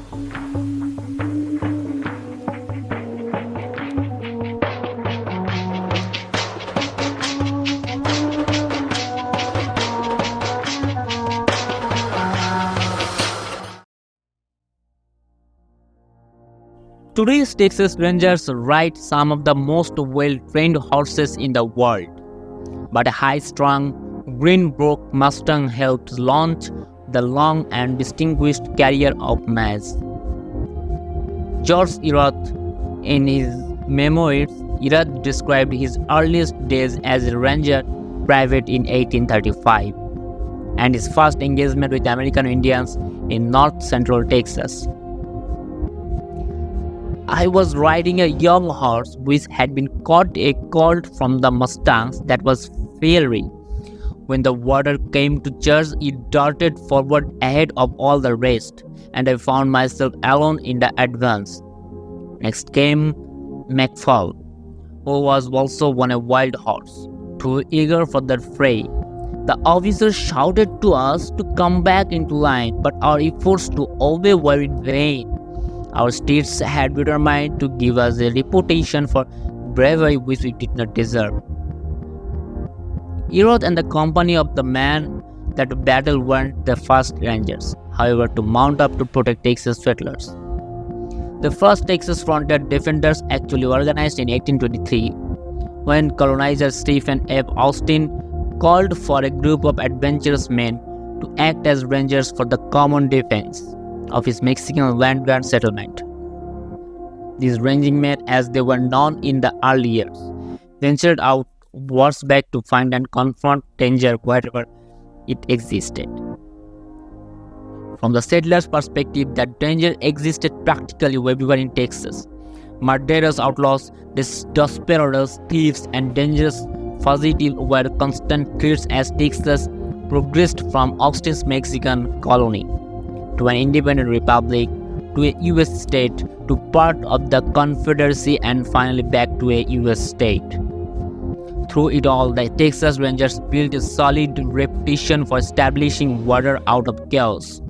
Today's Texas Rangers ride some of the most well-trained horses in the world, but a high-strung, green-broke Mustang helped launch the long and distinguished career of Maz. George Irat, in his memoirs, Irat described his earliest days as a ranger private in 1835 and his first engagement with American Indians in north-central Texas. I was riding a young horse which had been caught a colt from the Mustangs that was fiery. When the water came to charge, it darted forward ahead of all the rest, and I found myself alone in the advance. Next came McFall, who was also on a wild horse, too eager for the fray. The officer shouted to us to come back into line, but our efforts to obey were in vain. Our steeds had determined to give us a reputation for bravery which we did not deserve. Irat and the company of the man that battle weren't the first Rangers, however, to mount up to protect Texas settlers. The first Texas frontier defenders actually organized in 1823 when colonizer Stephen F. Austin called for a group of adventurous men to act as rangers for the common defense of his Mexican land grant settlement. These ranging men, as they were known in the early years, ventured out horseback to find and confront danger wherever it existed. From the settlers' perspective, that danger existed practically everywhere in Texas. Murderers, outlaws, desperados, thieves, and dangerous fugitives were constant threats as Texas progressed from Austin's Mexican colony to an independent republic, to a U.S. state, to part of the Confederacy, and finally back to a U.S. state. Through it all, the Texas Rangers built a solid reputation for establishing order out of chaos.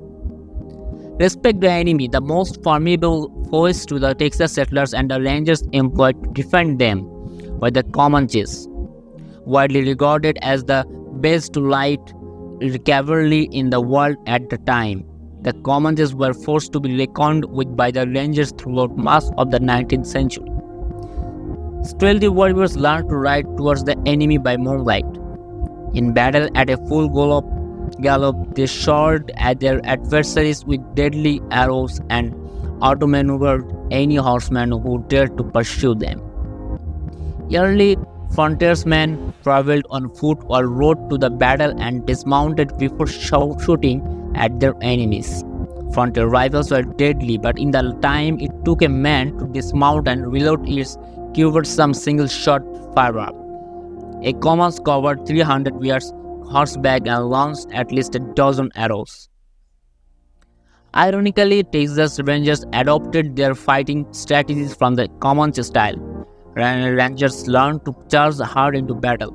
Respect the enemy, the most formidable foes to the Texas settlers and the Rangers employed to defend them were the Comanches, widely regarded as the best light cavalry in the world at the time. The Comanches were forced to be reckoned with by the Rangers throughout much of the 19th century. Stealthy warriors learned to ride towards the enemy by moonlight. In battle at a full gallop, they shot at their adversaries with deadly arrows and outmaneuvered any horseman who dared to pursue them. Early frontiersmen traveled on foot or rode to the battle and dismounted before shooting at their enemies. Frontier rifles were deadly, but in the time it took a man to dismount and reload its cumbersome single-shot firearm. A Comanche covered 300 yards horseback and launched at least a dozen arrows. Ironically, Texas Rangers adopted their fighting strategies from the Comanche style. Rangers learned to charge hard into battle,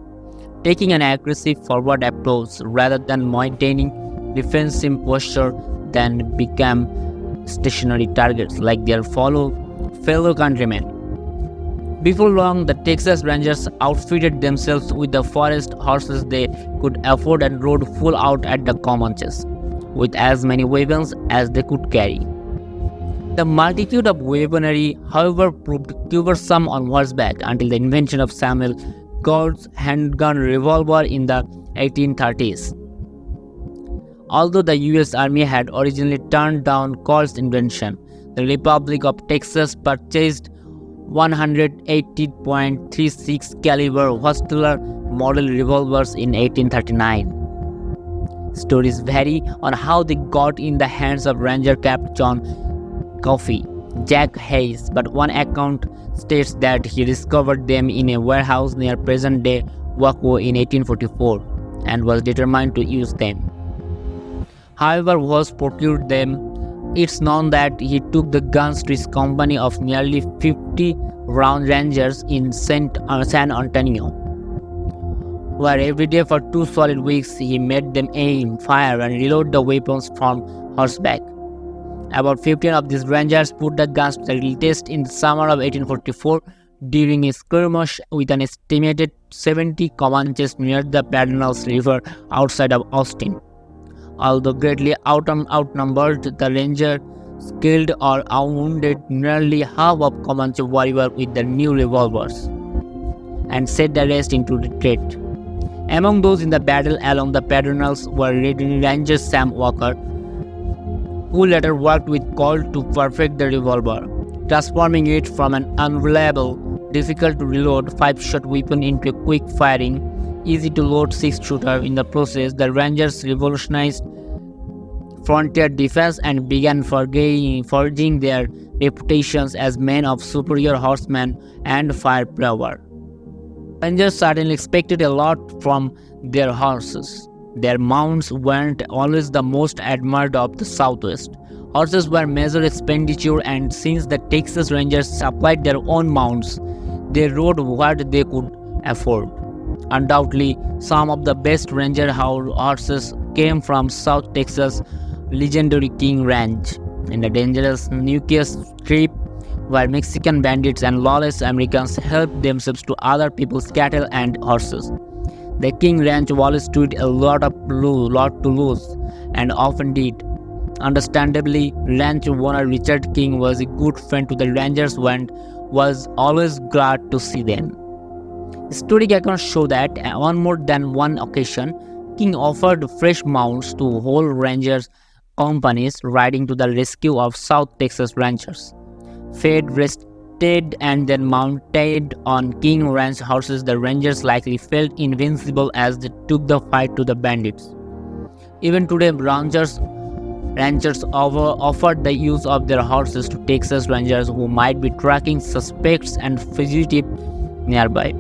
taking an aggressive forward approach rather than maintaining defensive posture, then became stationary targets like their fellow countrymen. Before long, the Texas Rangers outfitted themselves with the forest horses they could afford and rode full out at the Comanches, with as many weapons as they could carry. The multitude of weaponry, however, proved cumbersome on horseback until the invention of Samuel Colt's handgun revolver in the 1830s. Although the U.S. Army had originally turned down Colt's invention, the Republic of Texas purchased 180.36 caliber Whistler model revolvers in 1839. Stories vary on how they got in the hands of Ranger Captain John Coffey, Jack Hayes, but one account states that he discovered them in a warehouse near present-day Waco in 1844 and was determined to use them. However, was procured them, it's known that he took the guns to his company of nearly 50 round Rangers in San Antonio, where every day for 2 solid weeks he made them aim, fire, and reload the weapons from horseback. About 15 of these Rangers put the guns to the test in the summer of 1844 during a skirmish with an estimated 70 Comanches near the Pedernals River outside of Austin. Although greatly outnumbered, the Rangers killed or wounded nearly half of Comanche warriors with their new revolvers and set the rest into retreat. Among those in the battle along the Pedernals were Ranger Sam Walker, who later worked with Colt to perfect the revolver, transforming it from an unreliable, difficult to reload 5-shot weapon into a quick-firing, easy-to-load 6-shooter. In the process, the Rangers revolutionized frontier defense and began forging their reputations as men of superior horsemen and firepower. Rangers certainly expected a lot from their horses. Their mounts weren't always the most admired of the Southwest. Horses were major expenditure, and since the Texas Rangers supplied their own mounts, they rode what they could afford. Undoubtedly, some of the best Ranger horses came from South Texas' legendary King Ranch, in the dangerous Nueces Strip, where Mexican bandits and lawless Americans helped themselves to other people's cattle and horses. The King Ranch Wall Street a lot to lose, and often did. Understandably, ranch owner Richard King was a good friend to the Rangers and was always glad to see them. Historic accounts show that on more than one occasion, King offered fresh mounts to whole Rangers companies riding to the rescue of South Texas ranchers. Fed, rested, and then mounted on King Ranch horses, the Rangers likely felt invincible as they took the fight to the bandits. Even today, ranchers offered the use of their horses to Texas Rangers who might be tracking suspects and fugitives nearby.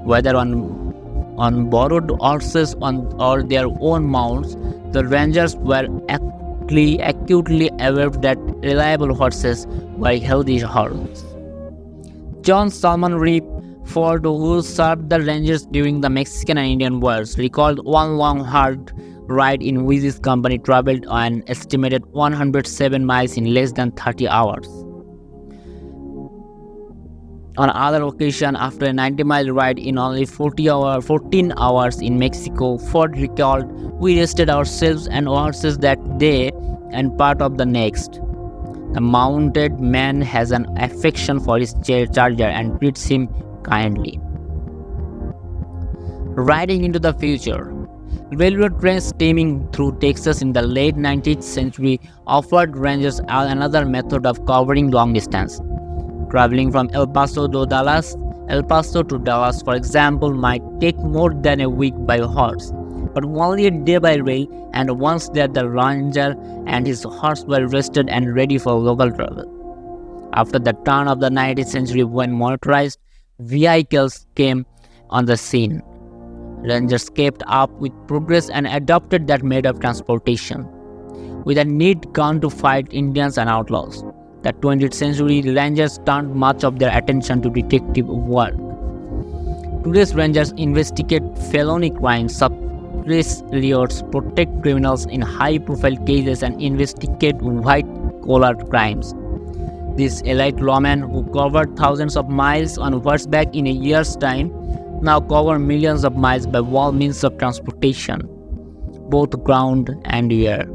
Whether on borrowed horses or their own mounts, the Rangers were acutely aware that reliable horses were healthy horses. John Salmon Reeve Ford, who served the Rangers during the Mexican and Indian Wars, recalled one long hard ride in which his company traveled an estimated 107 miles in less than 30 hours. On other occasion, after a 90-mile ride in only 14 hours in Mexico, Ford recalled, "We rested ourselves and horses that day and part of the next. The mounted man has an affection for his charger and treats him kindly." Riding into the future. Railroad trains steaming through Texas in the late 19th century offered Rangers another method of covering long distance. Traveling from El Paso to Dallas, for example, might take more than a week by horse, but only a day by rail, and once there the Ranger and his horse were rested and ready for local travel. After the turn of the 19th century, when motorized vehicles came on the scene, Rangers kept up with progress and adopted that mode of transportation. With a neat gun to fight Indians and outlaws, the 20th century Rangers turned much of their attention to detective work. Today's Rangers investigate felony crimes, suppress riots, protect criminals in high-profile cases, and investigate white-collar crimes. This elite lawmen, who covered thousands of miles on horseback in a year's time, now cover millions of miles by all means of transportation, both ground and air.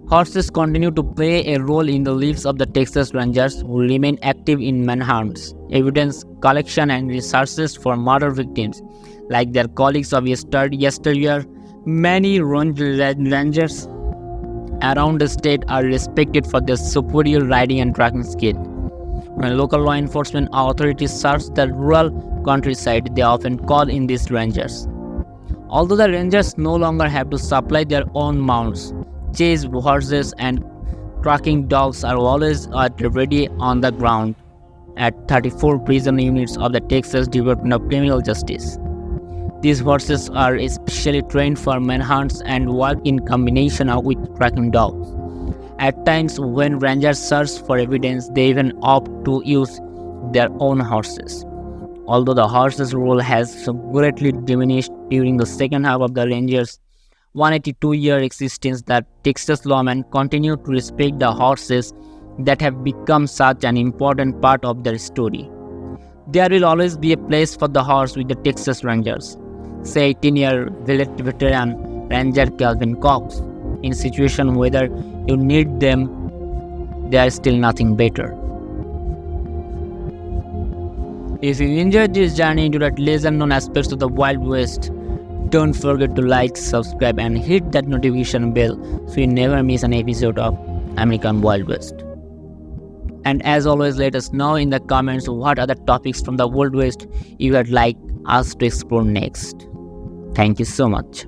Horses continue to play a role in the lives of the Texas Rangers, who remain active in manhunts, evidence collection, and researches for murder victims. Like their colleagues of yesteryear, many Rangers around the state are respected for their superior riding and tracking skill. When local law enforcement authorities search the rural countryside, they often call in these Rangers. Although the Rangers no longer have to supply their own mounts, chase horses and tracking dogs are always at ready on the ground at 34 prison units of the Texas Department of Criminal Justice. These horses are especially trained for manhunts and work in combination with tracking dogs. At times, when Rangers search for evidence, they even opt to use their own horses. Although the horse's role has greatly diminished during the second half of the Rangers' 182-year existence, the Texas Lawmen continue to respect the horses that have become such an important part of their story. There will always be a place for the horse with the Texas Rangers, say 10-year veteran Ranger Calvin Cox. In situation whether you need them, there is still nothing better. If you enjoyed this journey into that lesser-known aspects of the Wild West, don't forget to like, subscribe, and hit that notification bell so you never miss an episode of American Wild West. And as always, let us know in the comments what other topics from the Wild West you would like us to explore next. Thank you so much.